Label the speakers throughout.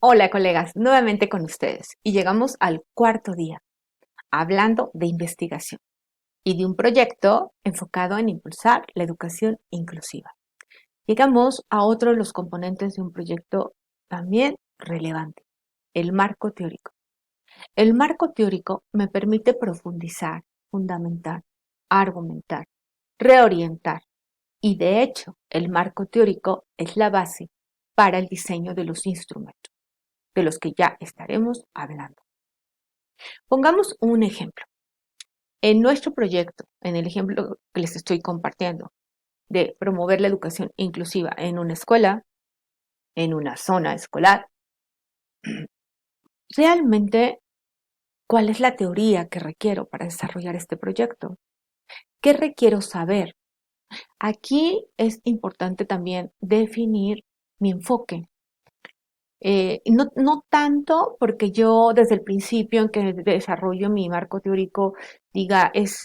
Speaker 1: Hola colegas, nuevamente con ustedes y llegamos al cuarto día, hablando de investigación y de un proyecto enfocado en impulsar la educación inclusiva. Llegamos a otro de los componentes de un proyecto también relevante, el marco teórico. El marco teórico me permite profundizar, fundamentar, argumentar, reorientar y de hecho el marco teórico es la base para el diseño de los instrumentos, de los que ya estaremos hablando. Pongamos un ejemplo. En nuestro proyecto, en el ejemplo que les estoy compartiendo, de promover la educación inclusiva en una escuela, en una zona escolar, realmente, ¿cuál es la teoría que requiero para desarrollar este proyecto? ¿Qué requiero saber? Aquí es importante también definir mi enfoque. No tanto porque yo desde el principio en que desarrollo mi marco teórico diga es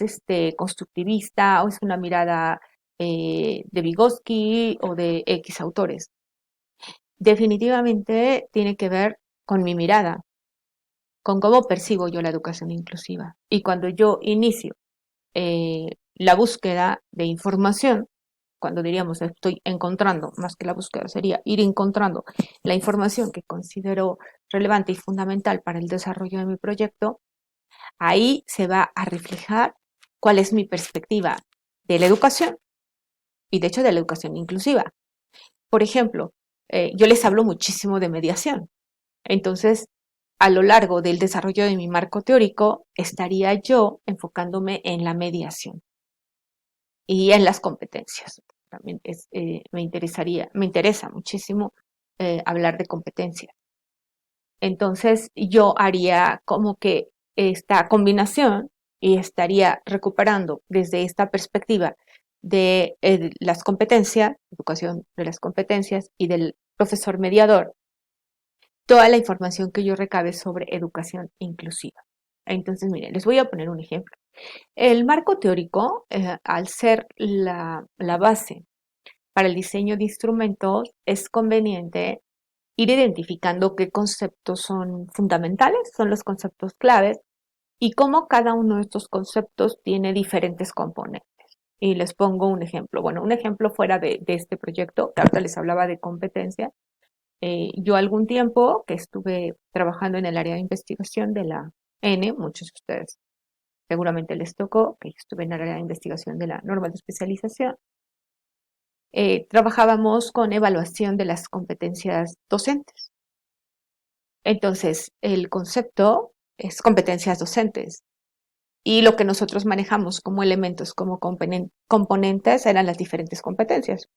Speaker 1: constructivista o es una mirada de Vygotsky o de X autores. Definitivamente tiene que ver con mi mirada, con cómo percibo yo la educación inclusiva. Y cuando yo inicio la búsqueda de información, cuando diríamos estoy encontrando, más que la búsqueda sería ir encontrando la información que considero relevante y fundamental para el desarrollo de mi proyecto, ahí se va a reflejar cuál es mi perspectiva de la educación y de hecho de la educación inclusiva. Por ejemplo, yo les hablo muchísimo de mediación. Entonces, a lo largo del desarrollo de mi marco teórico, estaría yo enfocándome en la mediación y en las competencias. También me interesa muchísimo hablar de competencias. Entonces yo haría como que esta combinación y estaría recuperando desde esta perspectiva de las competencias, educación de las competencias y del profesor mediador, toda la información que yo recabe sobre educación inclusiva. Entonces, miren, les voy a poner un ejemplo. El marco teórico, al ser la base para el diseño de instrumentos, es conveniente ir identificando qué conceptos son fundamentales, son los conceptos claves, y cómo cada uno de estos conceptos tiene diferentes componentes. Y les pongo un ejemplo. Bueno, un ejemplo fuera de este proyecto, que ahorita les hablaba de competencia. Yo algún tiempo que estuve trabajando en el área de investigación de la N, muchos de ustedes seguramente les tocó, que yo estuve en el área de investigación de la norma de especialización, trabajábamos con evaluación de las competencias docentes. Entonces, el concepto es competencias docentes y lo que nosotros manejamos como elementos, como componentes, eran las diferentes competencias.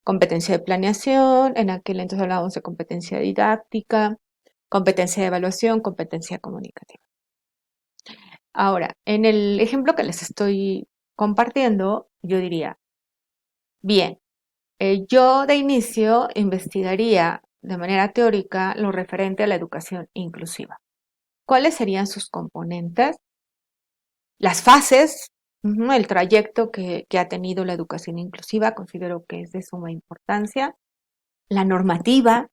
Speaker 1: Competencia de planeación, en aquel entonces hablábamos de competencia didáctica, competencia de evaluación, competencia comunicativa. Ahora, en el ejemplo que les estoy compartiendo, yo diría, bien, yo de inicio investigaría de manera teórica lo referente a la educación inclusiva. ¿Cuáles serían sus componentes? Las fases, el trayecto que ha tenido la educación inclusiva, considero que es de suma importancia. La normativa,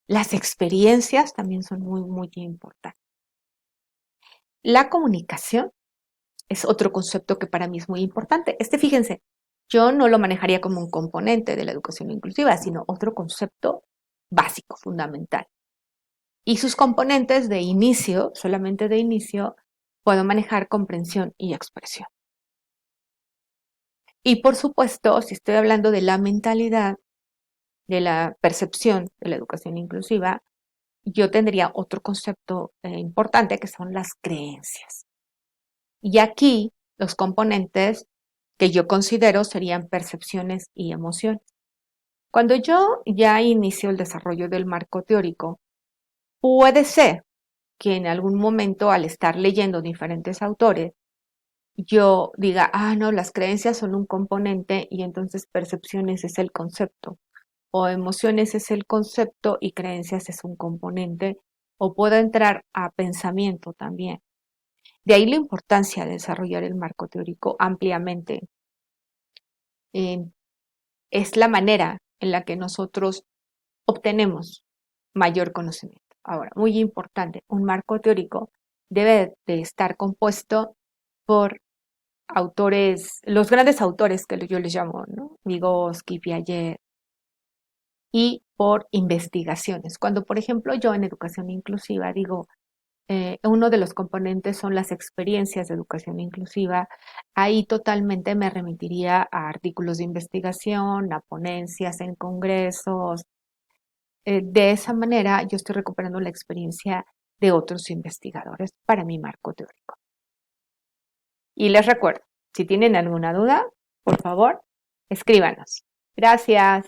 Speaker 1: las experiencias también son muy, muy importantes. La comunicación es otro concepto que para mí es muy importante. Fíjense, yo no lo manejaría como un componente de la educación inclusiva, sino otro concepto básico, fundamental. Y sus componentes de inicio, solamente de inicio, puedo manejar comprensión y expresión. Y por supuesto, si estoy hablando de la mentalidad, de la percepción de la educación inclusiva, yo tendría otro concepto importante que son las creencias. Y aquí los componentes que yo considero serían percepciones y emociones. Cuando yo ya inicio el desarrollo del marco teórico, puede ser que en algún momento al estar leyendo diferentes autores, yo diga, no, las creencias son un componente y entonces percepciones es el concepto, o emociones es el concepto y creencias es un componente, o puedo entrar a pensamiento también. De ahí la importancia de desarrollar el marco teórico ampliamente. Es la manera en la que nosotros obtenemos mayor conocimiento. Ahora, muy importante, un marco teórico debe de estar compuesto por autores, los grandes autores que yo les llamo, ¿no? Vygotsky, Piaget, y por investigaciones. Cuando, por ejemplo, yo en educación inclusiva digo, uno de los componentes son las experiencias de educación inclusiva, ahí totalmente me remitiría a artículos de investigación, a ponencias en congresos. De esa manera yo estoy recuperando la experiencia de otros investigadores para mi marco teórico. Y les recuerdo, si tienen alguna duda, por favor, escríbanos. Gracias.